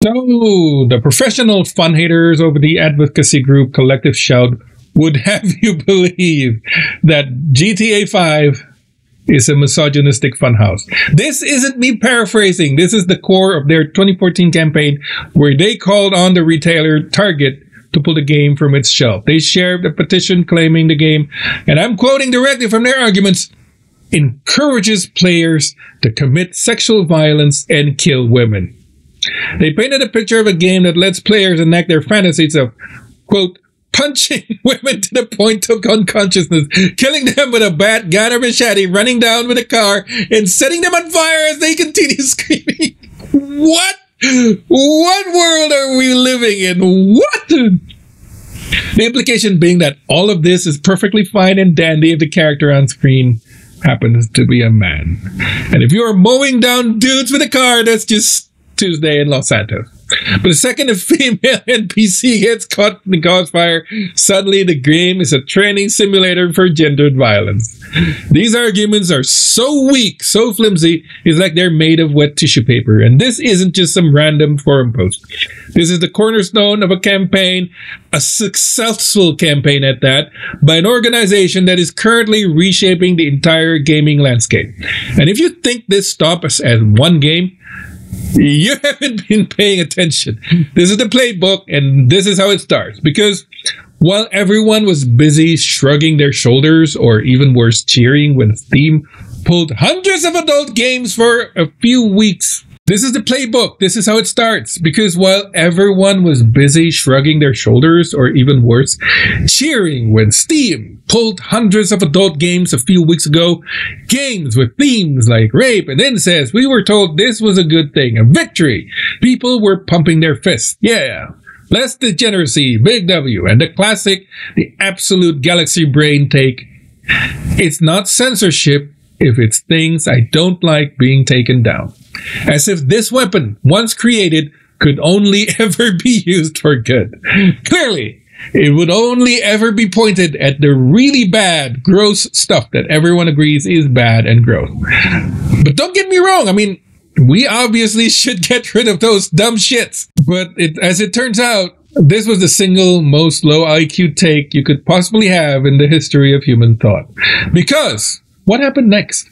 No, the professional fun haters over the advocacy group Collective Shout would have you believe that GTA 5 is a misogynistic funhouse. This isn't me paraphrasing. This is the core of their 2014 campaign, where they called on the retailer Target to pull the game from its shelf. They shared a petition claiming the game, and I'm quoting directly from their arguments, encourages players to commit sexual violence and kill women. They painted a picture of a game that lets players enact their fantasies of, quote, punching women to the point of unconsciousness, killing them with a bat, gun, or machete, running down with a car, and setting them on fire as they continue screaming. What? What world are we living in? What? The implication being that all of this is perfectly fine and dandy if the character on screen happens to be a man. And if you're mowing down dudes with a car, that's just Tuesday in Los Santos. But the second a female NPC gets caught in the crossfire, suddenly the game is a training simulator for gendered violence. These arguments are so weak, so flimsy, it's like they're made of wet tissue paper. And this isn't just some random forum post. This is the cornerstone of a campaign, a successful campaign at that, by an organization that is currently reshaping the entire gaming landscape. And if you think this stops at one game, you haven't been paying attention. This is the playbook, and this is how it starts. Because while everyone was busy shrugging their shoulders, or even worse, cheering when Steam pulled hundreds of adult games for a few weeks, this is the playbook. This is how it starts. Because while everyone was busy shrugging their shoulders, or even worse, cheering when Steam pulled hundreds of adult games a few weeks ago, games with themes like rape and incest, we were told this was a good thing, a victory. People were pumping their fists. Yeah. Less degeneracy, big W, and the classic, the absolute galaxy brain take. It's not censorship if it's things I don't like being taken down. As if this weapon, once created, could only ever be used for good. Clearly, it would only ever be pointed at the really bad, gross stuff that everyone agrees is bad and gross. But don't get me wrong, I mean, we obviously should get rid of those dumb shits. But as it turns out, this was the single most low IQ take you could possibly have in the history of human thought. Because what happened next?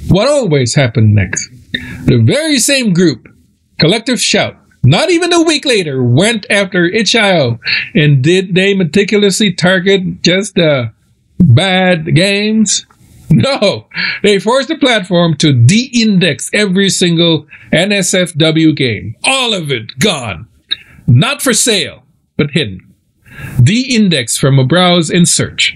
What always happened next? The very same group, Collective Shout, not even a week later, went after itch.io, and did they meticulously target just the bad games? No, they forced the platform to de-index every single NSFW game. All of it gone. Not for sale, but hidden. De-index from a browse and search.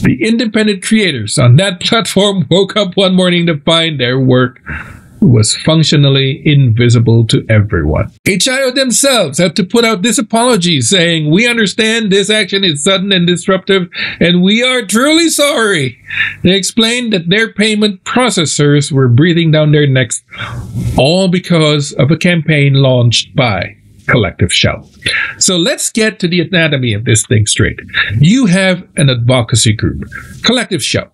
The independent creators on that platform woke up one morning to find their work was functionally invisible to everyone. itch.io themselves had to put out this apology saying, "We understand this action is sudden and disruptive, and we are truly sorry." They explained that their payment processors were breathing down their necks, all because of a campaign launched by Collective Shout. So let's get to the anatomy of this thing straight. You have an advocacy group, Collective Shout.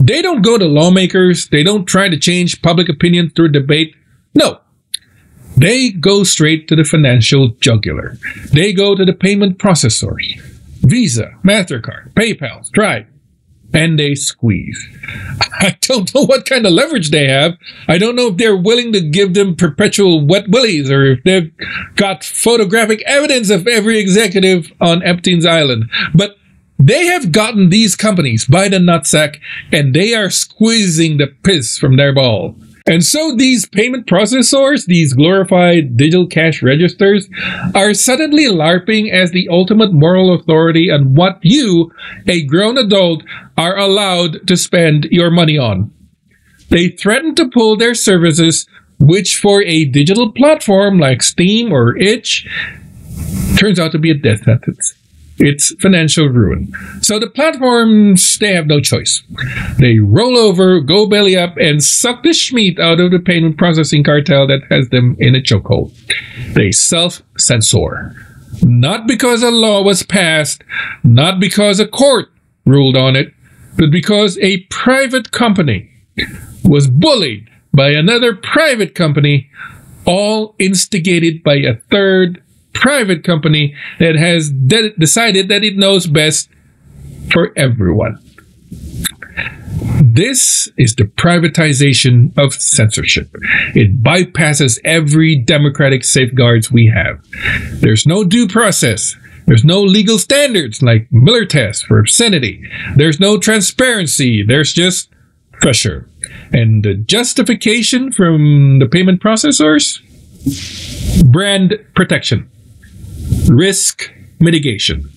They don't go to lawmakers. They don't try to change public opinion through debate. No. They go straight to the financial jugular. They go to the payment processors. Visa, Mastercard, PayPal, Stripe. And they squeeze. I don't know what kind of leverage they have. I don't know if they're willing to give them perpetual wet willies, or if they've got photographic evidence of every executive on Epstein's Island. But they have gotten these companies by the nutsack, and they are squeezing the piss from their ball. And so these payment processors, these glorified digital cash registers, are suddenly LARPing as the ultimate moral authority on what you, a grown adult, are allowed to spend your money on. They threaten to pull their services, which for a digital platform like Steam or itch, turns out to be a death sentence. It's financial ruin. So the platforms, they have no choice. They roll over, go belly up, and suck the schmeat out of the payment processing cartel that has them in a chokehold. They self-censor. Not because a law was passed, not because a court ruled on it, but because a private company was bullied by another private company all instigated by a third private company that has decided that it knows best for everyone. This is the privatization of censorship. It bypasses every democratic safeguards we have. There's no due process. There's no legal standards like Miller test for obscenity. There's no transparency. There's just pressure. And the justification from the payment processors? Brand protection. Risk mitigation.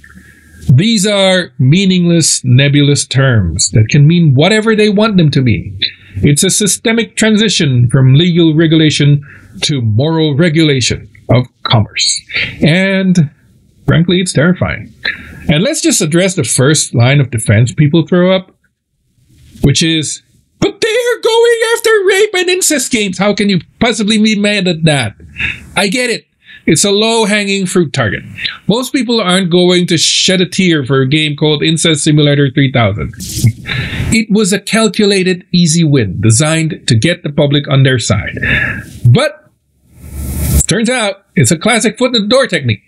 These are meaningless, nebulous terms that can mean whatever they want them to mean. It's a systemic transition from legal regulation to moral regulation of commerce. And frankly, it's terrifying. And let's just address the first line of defense people throw up, which is, but they're going after rape and incest games. How can you possibly be mad at that? I get it. It's a low-hanging fruit target. Most people aren't going to shed a tear for a game called Incest Simulator 3000. It was a calculated, easy win designed to get the public on their side. But turns out it's a classic foot in the door technique.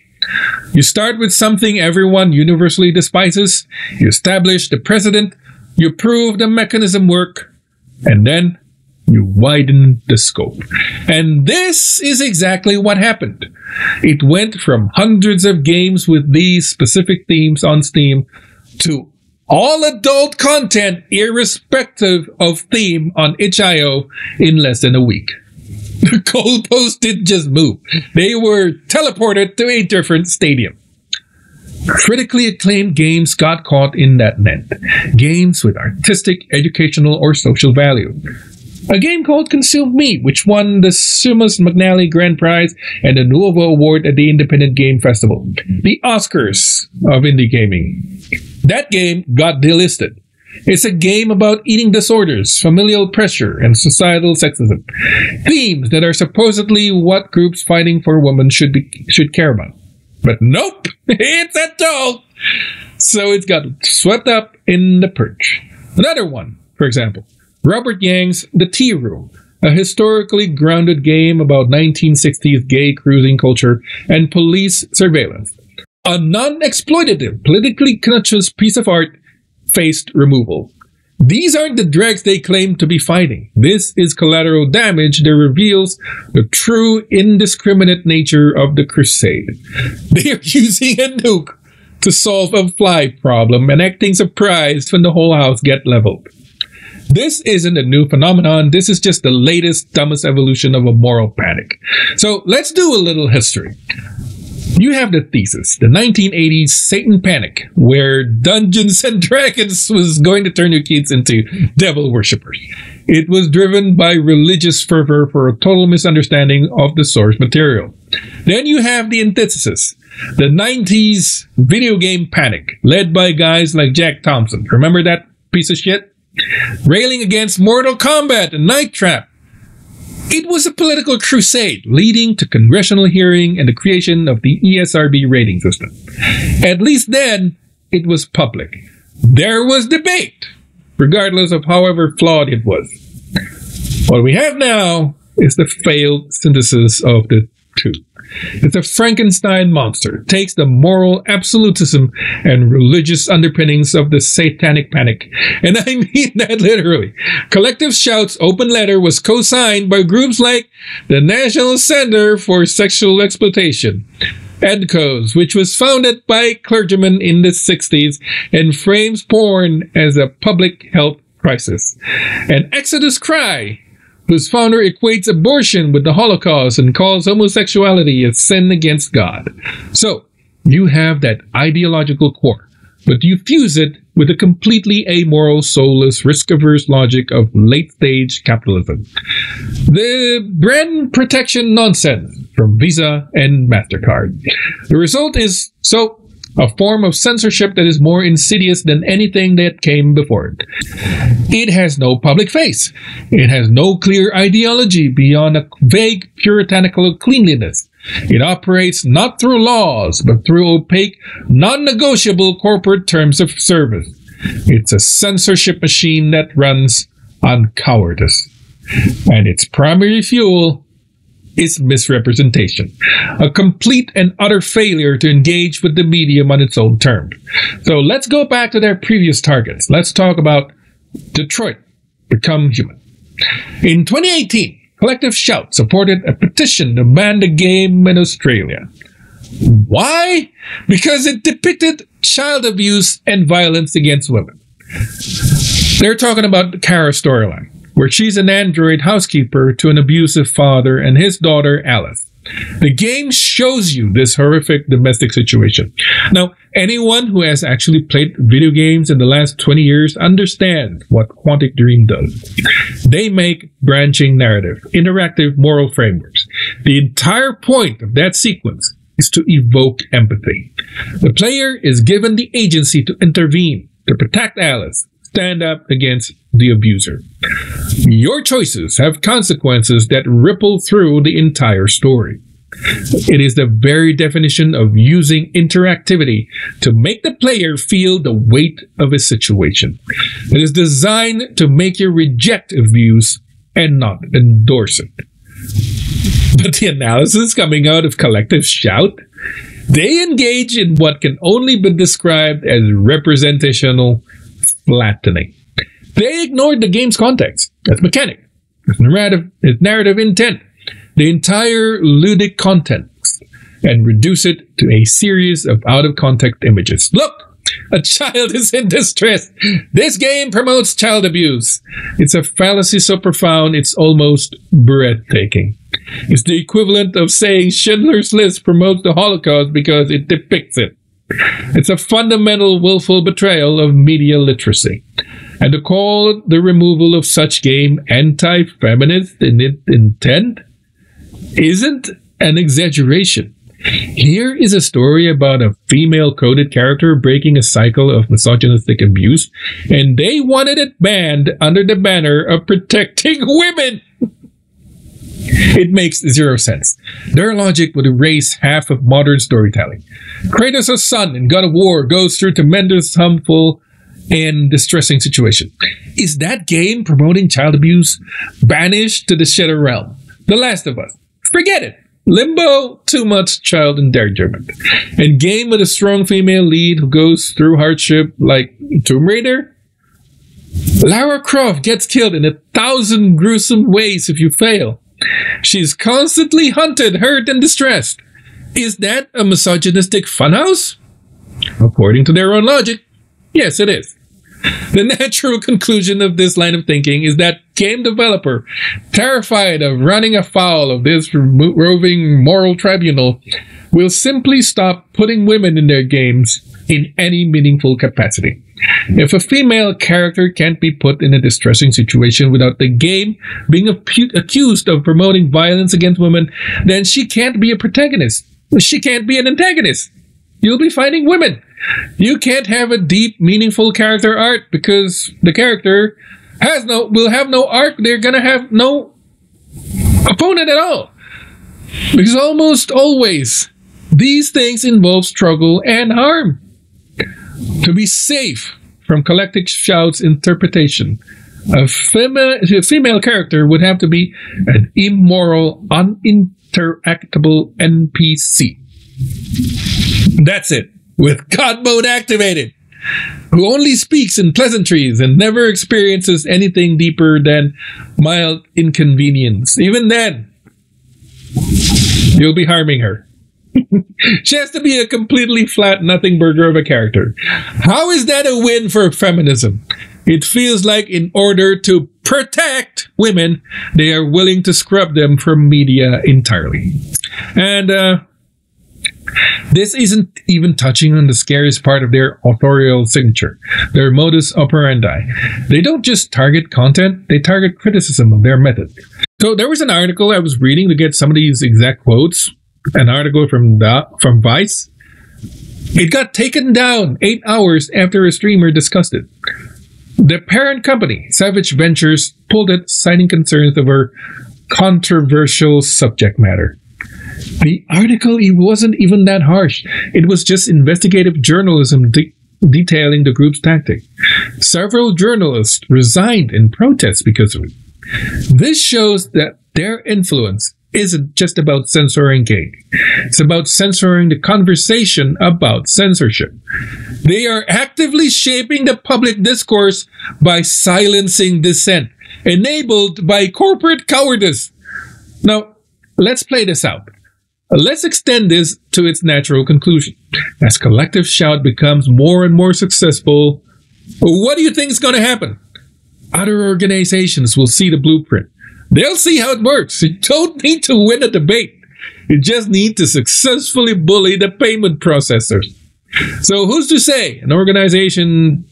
You start with something everyone universally despises, you establish the precedent, you prove the mechanism work, and then you widen the scope. And this is exactly what happened. It went from hundreds of games with these specific themes on Steam to all adult content irrespective of theme on itch.io in less than a week. The goalposts didn't just move. They were teleported to a different stadium. Critically acclaimed games got caught in that net. Games with artistic, educational, or social value. A game called Consume Me, which won the Sumas McNally Grand Prize and the Nuovo Award at the Independent Game Festival. The Oscars of indie gaming. That game got delisted. It's a game about eating disorders, familial pressure, and societal sexism. Themes that are supposedly what groups fighting for women should care about. But nope, it's adult! So it's got swept up in the purge. Another one, for example, Robert Yang's The Tea Room, a historically grounded game about 1960s gay cruising culture and police surveillance. A non-exploitative, politically conscious piece of art faced removal. These aren't the dregs they claim to be fighting. This is collateral damage that reveals the true indiscriminate nature of the crusade. They are using a nuke to solve a fly problem and acting surprised when the whole house gets leveled. This isn't a new phenomenon. This is just the latest, dumbest evolution of a moral panic. So let's do a little history. You have the thesis, the 1980s Satan Panic, where Dungeons and Dragons was going to turn your kids into devil worshippers. It was driven by religious fervor for a total misunderstanding of the source material. Then you have the antithesis, the 90s video game panic, led by guys like Jack Thompson. Remember that piece of shit? Railing against Mortal Kombat and Night Trap. It was a political crusade leading to congressional hearing and the creation of the ESRB rating system. At least then, it was public. There was debate, regardless of however flawed it was. What we have now is the failed synthesis of the two. It's a Frankenstein monster. It takes the moral absolutism and religious underpinnings of the Satanic Panic. And I mean that literally. Collective Shout's open letter was co-signed by groups like the National Center for Sexual Exploitation, EDCOS, which was founded by clergymen in the 60s and frames porn as a public health crisis, and Exodus Cry, whose founder equates abortion with the Holocaust and calls homosexuality a sin against God. So, you have that ideological core, but you fuse it with a completely amoral, soulless, risk-averse logic of late-stage capitalism. The brand protection nonsense from Visa and Mastercard. The result is, a form of censorship that is more insidious than anything that came before it. It has no public face. It has no clear ideology beyond a vague puritanical cleanliness. It operates not through laws, but through opaque, non-negotiable corporate terms of service. It's a censorship machine that runs on cowardice. And its primary fuel is misrepresentation, a complete and utter failure to engage with the medium on its own terms. So let's go back to their previous targets. Let's talk about Detroit, Become Human. In 2018, Collective Shout supported a petition to ban the game in Australia. Why? Because it depicted child abuse and violence against women. They're talking about the Kara storyline, where she's an android housekeeper to an abusive father and his daughter, Alice. The game shows you this horrific domestic situation. Now, anyone who has actually played video games in the last 20 years understands what Quantic Dream does. They make branching narrative, interactive moral frameworks. The entire point of that sequence is to evoke empathy. The player is given the agency to intervene, to protect Alice, stand up against the abuser. Your choices have consequences that ripple through the entire story. It is the very definition of using interactivity to make the player feel the weight of a situation. It is designed to make you reject abuse and not endorse it. But the analysis coming out of Collective Shout, they engage in what can only be described as representational flattening. They ignored the game's context, its mechanic, its narrative intent, the entire ludic context, and reduce it to a series of out-of-context images. Look! A child is in distress. This game promotes child abuse. It's a fallacy so profound it's almost breathtaking. It's the equivalent of saying Schindler's List promotes the Holocaust because it depicts it. It's a fundamental willful betrayal of media literacy. And to call the removal of such game anti-feminist in its intent isn't an exaggeration. Here is a story about a female-coded character breaking a cycle of misogynistic abuse, and they wanted it banned under the banner of protecting women. It makes zero sense. Their logic would erase half of modern storytelling. Kratos' son in God of War goes through tremendous, harmful, and distressing situation. Is that game promoting child abuse? Banished to the Shadow Realm. The Last of Us. Forget it. Limbo, too much child endangerment. And game with a strong female lead who goes through hardship like Tomb Raider? Lara Croft gets killed in 1,000 gruesome ways if you fail. She's constantly hunted, hurt, and distressed. Is that a misogynistic funhouse? According to their own logic, yes, it is. The natural conclusion of this line of thinking is that game developer, terrified of running afoul of this roving moral tribunal, will simply stop putting women in their games in any meaningful capacity. If a female character can't be put in a distressing situation without the game being accused of promoting violence against women, then she can't be a protagonist. She can't be an antagonist. You'll be fighting women. You can't have a deep, meaningful character arc because the character will have no arc. They're gonna have no opponent at all. Because almost always, these things involve struggle and harm. To be safe from Collective Shout's interpretation, a female character would have to be an immoral, uninteractable NPC. That's it. With God mode activated, who only speaks in pleasantries and never experiences anything deeper than mild inconvenience. Even then, you'll be harming her. She has to be a completely flat nothing burger of a character. How is that a win for feminism? It feels like in order to protect women, they are willing to scrub them from media entirely. And, this isn't even touching on the scariest part of their authorial signature, their modus operandi. They don't just target content, they target criticism of their method. So there was an article I was reading to get some of these exact quotes, an article from Vice. It got taken down 8 hours after a streamer discussed it. The parent company, Savage Ventures, pulled it, citing concerns over controversial subject matter. The article, it wasn't even that harsh. It was just investigative journalism detailing the group's tactic. Several journalists resigned in protest because of it. This shows that their influence isn't just about censoring games. It's about censoring the conversation about censorship. They are actively shaping the public discourse by silencing dissent, enabled by corporate cowardice. Now, let's play this out. Let's extend this to its natural conclusion. As collective shout becomes more and more successful, what do you think is going to happen? Other organizations will see the blueprint. They'll see how it works. You don't need to win a debate. You just need to successfully bully the payment processors. So who's to say an organization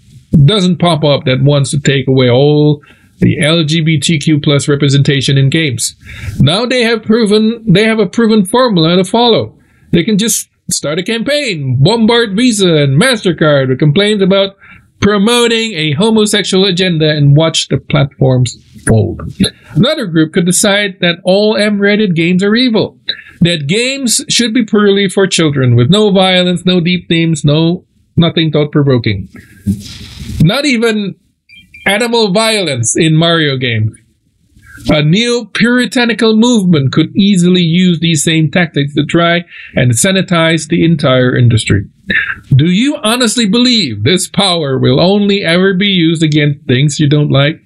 doesn't pop up that wants to take away all the LGBTQ plus representation in games? Now they have a proven formula to follow. They can just start a campaign, bombard Visa and Mastercard with complaints about promoting a homosexual agenda, and watch the platforms fold. Another group could decide that all M-rated games are evil, that games should be purely for children, with no violence, no deep themes, nothing thought-provoking. Not even animal violence in Mario games. A neo-puritanical movement could easily use these same tactics to try and sanitize the entire industry. Do you honestly believe this power will only ever be used against things you don't like?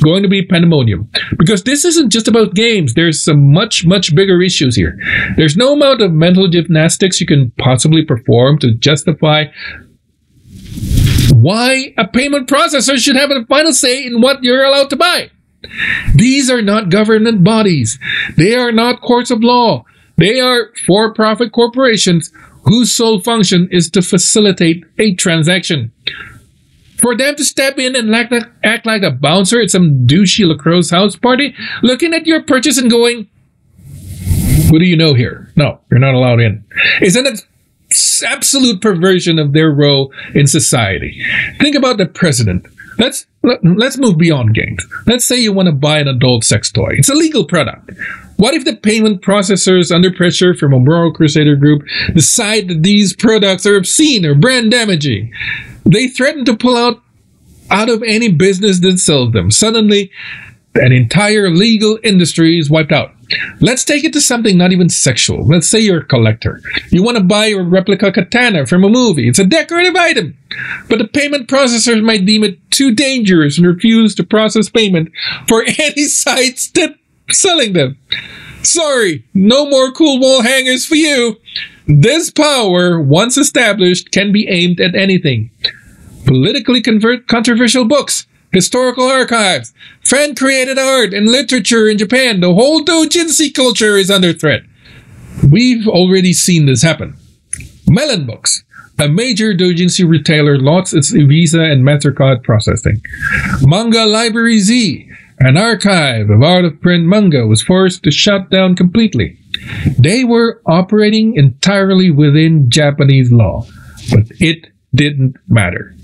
Going to be pandemonium. Because this isn't just about games. There's some much bigger issues here. There's no amount of mental gymnastics you can possibly perform to justify why a payment processor should have a final say in what you're allowed to buy. These are not government bodies. They are not courts of law. They are for-profit corporations whose sole function is to facilitate a transaction. For them to step in and act like a bouncer at some douchey lacrosse house party, looking at your purchase and going, "What do you know here? No, you're not allowed in." Is an absolute perversion of their role in society. Think about the president. Let's move beyond games. Let's say you want to buy an adult sex toy. It's a legal product. What if the payment processors, under pressure from a moral crusader group, decide that these products are obscene or brand damaging? They threaten to pull out of any business that sells them. Suddenly, an entire legal industry is wiped out. Let's take it to something not even sexual. Let's say you're a collector. You want to buy a replica katana from a movie. It's a decorative item. But the payment processors might deem it too dangerous and refuse to process payment for any sites that selling them. Sorry, no more cool wall hangers for you. This power, once established, can be aimed at anything. Politically controversial books, historical archives, fan-created art and literature in Japan. The whole doujinshi culture is under threat. We've already seen this happen. Melon Books, a major doujinshi retailer, lost its Visa and Mastercard processing. Manga Library Z, an archive of out-of-print manga, was forced to shut down completely. They were operating entirely within Japanese law, but it didn't matter.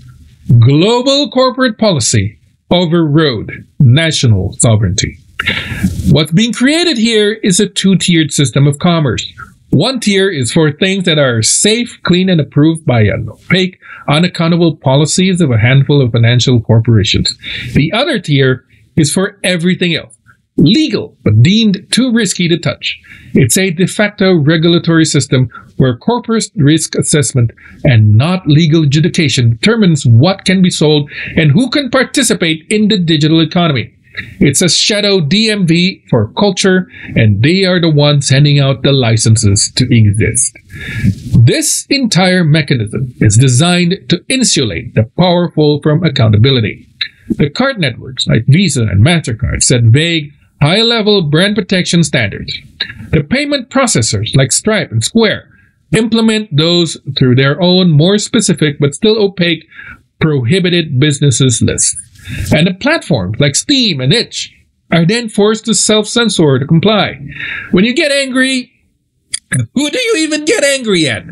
Global corporate policy overrode national sovereignty. What's being created here is a two-tiered system of commerce. One tier is for things that are safe, clean, and approved by an opaque, unaccountable policies of a handful of financial corporations. The other tier is for everything else. Legal, but deemed too risky to touch. It's a de facto regulatory system where corporate risk assessment and not legal adjudication determines what can be sold and who can participate in the digital economy. It's a shadow DMV for culture, and they are the ones handing out the licenses to exist. This entire mechanism is designed to insulate the powerful from accountability. The card networks like Visa and Mastercard set vague, high-level brand protection standards. The payment processors like Stripe and Square implement those through their own more specific but still opaque prohibited businesses list. And the platforms like Steam and Itch are then forced to self-censor to comply. When you get angry, who do you even get angry at?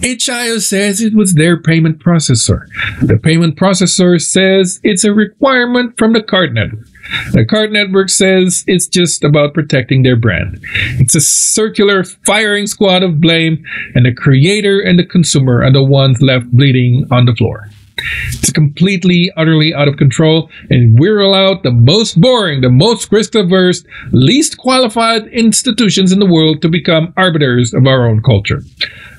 Itch.io says it was their payment processor. The payment processor says it's a requirement from the card network. The card network says it's just about protecting their brand. It's a circular firing squad of blame, and the creator and the consumer are the ones left bleeding on the floor. It's completely, utterly out of control, and we're allowed the most boring, the most risk-averse, least qualified institutions in the world to become arbiters of our own culture.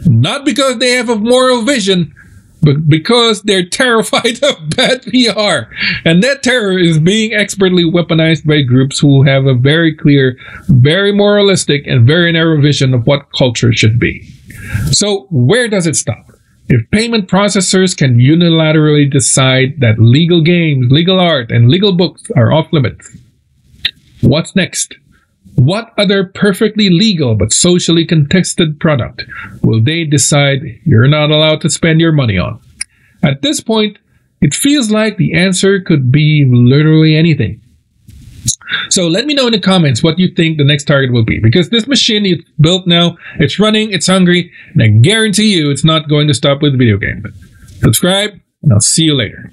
Not because they have a moral vision, but because they're terrified of bad PR. And that terror is being expertly weaponized by groups who have a very clear, very moralistic, and very narrow vision of what culture should be. So where does it stop? If payment processors can unilaterally decide that legal games, legal art, and legal books are off limits, what's next? What other perfectly legal but socially contested product will they decide you're not allowed to spend your money on? At this point, it feels like the answer could be literally anything. So let me know in the comments what you think the next target will be, because this machine is built now, it's running, it's hungry, and I guarantee you it's not going to stop with video games. Subscribe, and I'll see you later.